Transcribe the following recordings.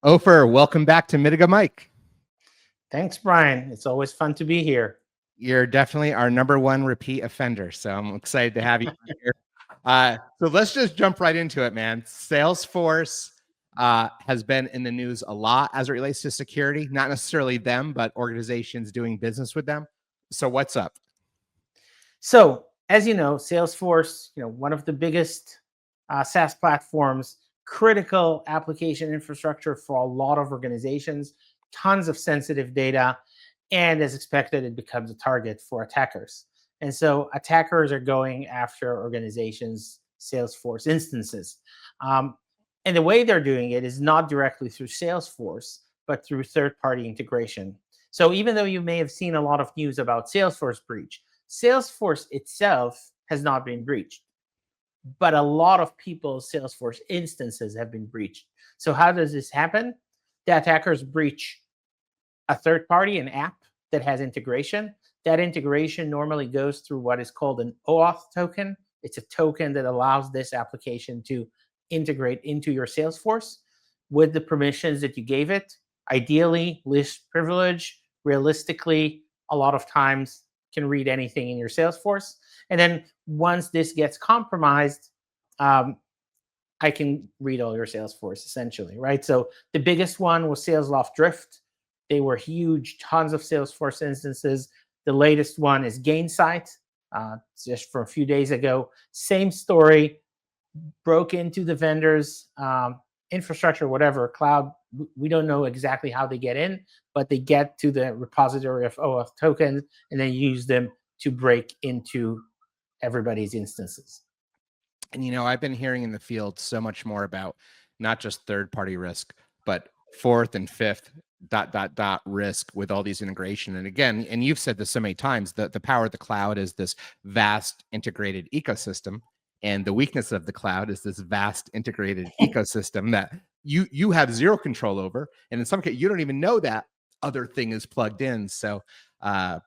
Ofer, welcome back to Mitiga Mic. Thanks, Brian. It's always fun to be here. You're definitely our #1 repeat offender, so I'm excited to have you here. So let's just jump right into it, man. Salesforce has been in the news a lot as it relates to security, not necessarily them, but organizations doing business with them. So what's up? So, as you know, Salesforce, one of the biggest SaaS platforms, critical application infrastructure for a lot of organizations, tons of sensitive data, and as expected, it becomes a target for attackers. And so attackers are going after organizations' Salesforce instances. And the way they're doing it is not directly through Salesforce, but through third-party integration. So even though you may have seen a lot of news about Salesforce breach, Salesforce itself has not been breached, but a lot of people's Salesforce instances have been breached. So how does this happen? The attackers breach a third party, an app that has integration. That integration normally goes through what is called an OAuth token. It's a token that allows this application to integrate into your Salesforce with the permissions that you gave it. Ideally, least privilege. Realistically, a lot of times can read anything in your Salesforce. And then once this gets compromised, I can read all your Salesforce essentially, right? So the biggest one was Salesloft Drift. They were huge, tons of Salesforce instances. The latest one is Gainsight, just from a few days ago. Same story, broke into the vendor's infrastructure, whatever, cloud. We don't know exactly how they get in, but they get to the repository of OAuth tokens and then use them to break into everybody's instances. And, I've been hearing in the field so much more about not just third-party risk, but fourth and fifth ... risk with all these integration. And again, and you've said this so many times, the power of the cloud is this vast integrated ecosystem. And the weakness of the cloud is this vast integrated ecosystem that you have zero control over. And in some cases, you don't even know that other thing is plugged in. So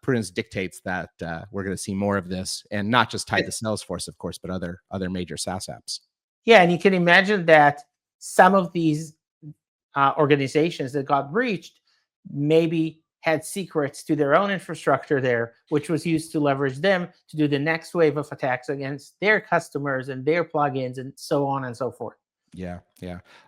prudence dictates that we're going to see more of this, and not just tied to Salesforce, of course, but other major SaaS apps. Yeah, and you can imagine that some of these organizations that got breached maybe had secrets to their own infrastructure there, which was used to leverage them to do the next wave of attacks against their customers and their plugins and so on and so forth. Yeah.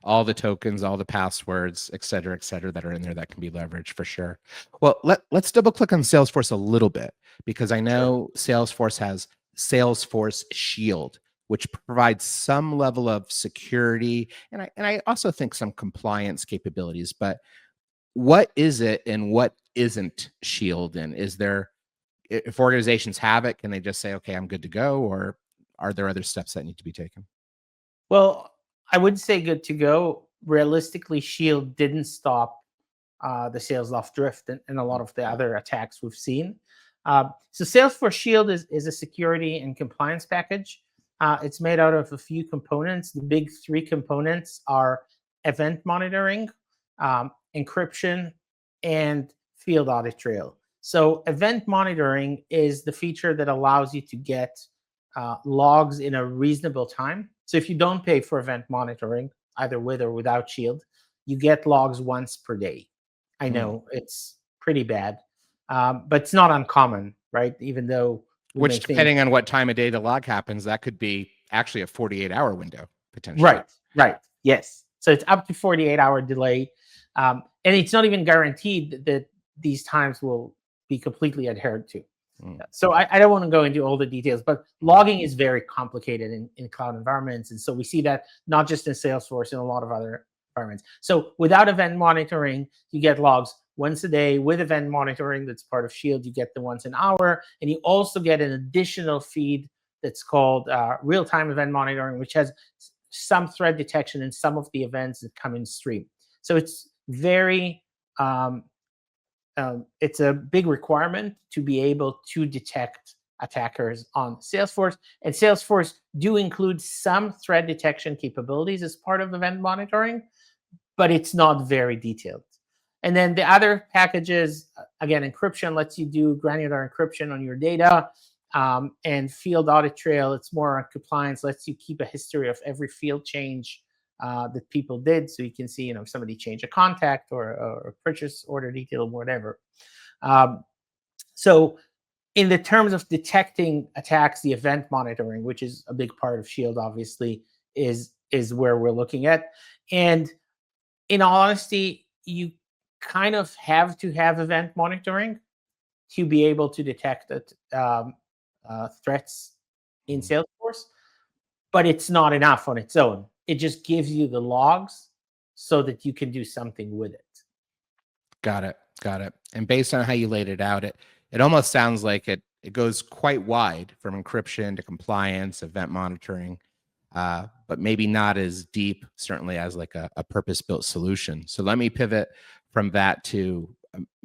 All the tokens, all the passwords, et cetera, that are in there that can be leveraged for sure. Well, let's double click on Salesforce a little bit, because I know Salesforce has Salesforce Shield, which provides some level of security, and I also think some compliance capabilities. But what is it and what isn't Shield? And is there, if organizations have it, can they just say, okay, I'm good to go, or are there other steps that need to be taken? Well, I would say good to go. Realistically, Shield didn't stop the Salesloft Drift and a lot of the other attacks we've seen. So Salesforce Shield is a security and compliance package. It's made out of a few components. The big three components are event monitoring, encryption, and field audit trail. So event monitoring is the feature that allows you to get logs in a reasonable time. So if you don't pay for event monitoring, either with or without Shield, you get logs once per day. I know it's pretty bad, but it's not uncommon, right? Even though which, depending on what time of day the log happens, that could be actually a 48-hour window potentially. Right. Yes. So it's up to 48-hour delay, and it's not even guaranteed that these times will be completely adhered to. So I don't want to go into all the details, but logging is very complicated in cloud environments. And so we see that not just in Salesforce, in a lot of other environments. So without event monitoring, you get logs once a day. With event monitoring, that's part of Shield, you get the once an hour. And you also get an additional feed that's called real-time event monitoring, which has some threat detection in some of the events that come in stream. So it's very... it's a big requirement to be able to detect attackers on Salesforce. And Salesforce do include some threat detection capabilities as part of event monitoring, but it's not very detailed. And then the other packages, again, encryption lets you do granular encryption on your data. And field audit trail, it's more on compliance, lets you keep a history of every field change that people did. So you can see, if somebody changed a contact or a purchase order detail, whatever. So in the terms of detecting attacks, the event monitoring, which is a big part of Shield, obviously, is where we're looking at. And in all honesty, you kind of have to have event monitoring to be able to detect threats in Salesforce, but it's not enough on its own. It just gives you the logs so that you can do something with it. Got it. Got it. And based on how you laid it out, it almost sounds like it goes quite wide, from encryption to compliance, event monitoring, but maybe not as deep, certainly, as like a purpose-built solution. So let me pivot from that to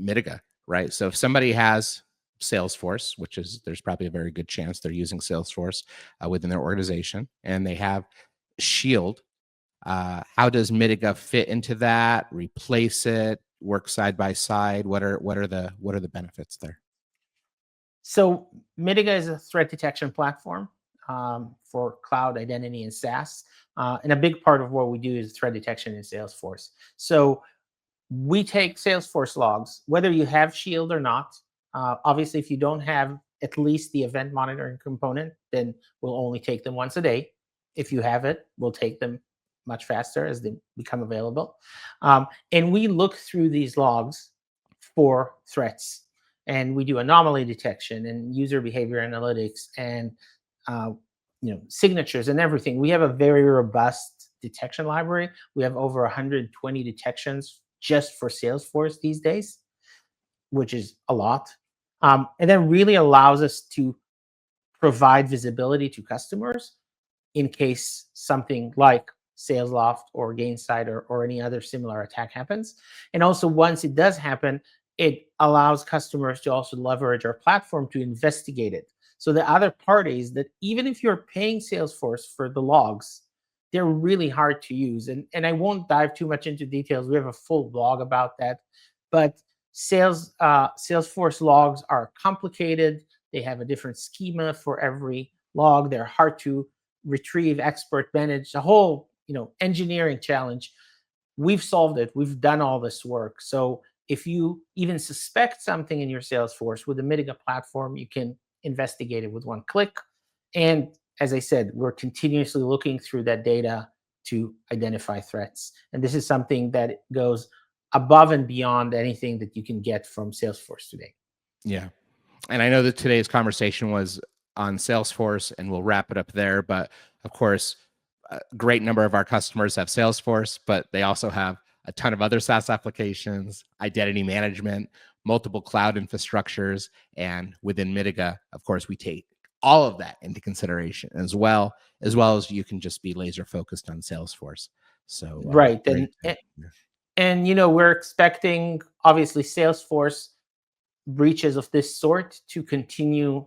Mitiga, right? So if somebody has Salesforce, which is, there's probably a very good chance they're using Salesforce within their organization, and they have Shield, how does Mitiga fit into that? Replace it? Work side by side? What are the benefits there? So Mitiga is a threat detection platform for cloud identity and SaaS. And a big part of what we do is threat detection in Salesforce. So we take Salesforce logs, whether you have Shield or not. Obviously, if you don't have at least the event monitoring component, then we'll only take them once a day. If you have it, we'll take them much faster as they become available. And we look through these logs for threats. And we do anomaly detection and user behavior analytics and signatures and everything. We have a very robust detection library. We have over 120 detections just for Salesforce these days, which is a lot. And that really allows us to provide visibility to customers in case something like Salesloft or Gainsight or any other similar attack happens. And also, once it does happen, it allows customers to also leverage our platform to investigate it. So the other parties, that even if you're paying Salesforce for the logs, they're really hard to use. And I won't dive too much into details. We have a full blog about that. But Salesforce logs are complicated. They have a different schema for every log. They're hard to retrieve, export, manage, the whole engineering challenge. We've solved it. We've done all this work. So if you even suspect something in your Salesforce, with the Mitiga platform, you can investigate it with one click. And as I said, we're continuously looking through that data to identify threats. And this is something that goes above and beyond anything that you can get from Salesforce today. Yeah. And I know that today's conversation was on Salesforce, and we'll wrap it up there. But of course, a great number of our customers have Salesforce, but they also have a ton of other SaaS applications, identity management, multiple cloud infrastructures. And within Mitiga, of course, we take all of that into consideration, as well as you can just be laser focused on Salesforce. So right. And we're expecting, obviously, Salesforce breaches of this sort to continue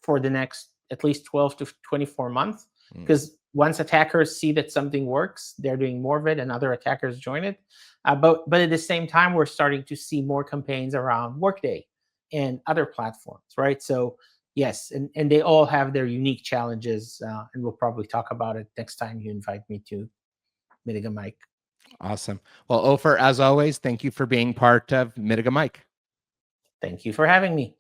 for the next at least 12 to 24 months, because once attackers see that something works, they're doing more of it, and other attackers join it. But at the same time, we're starting to see more campaigns around Workday and other platforms, right? So yes, and they all have their unique challenges, and we'll probably talk about it next time you invite me to Mitiga Mic. Awesome. Well, Ofer, as always, thank you for being part of Mitiga Mic. Thank you for having me.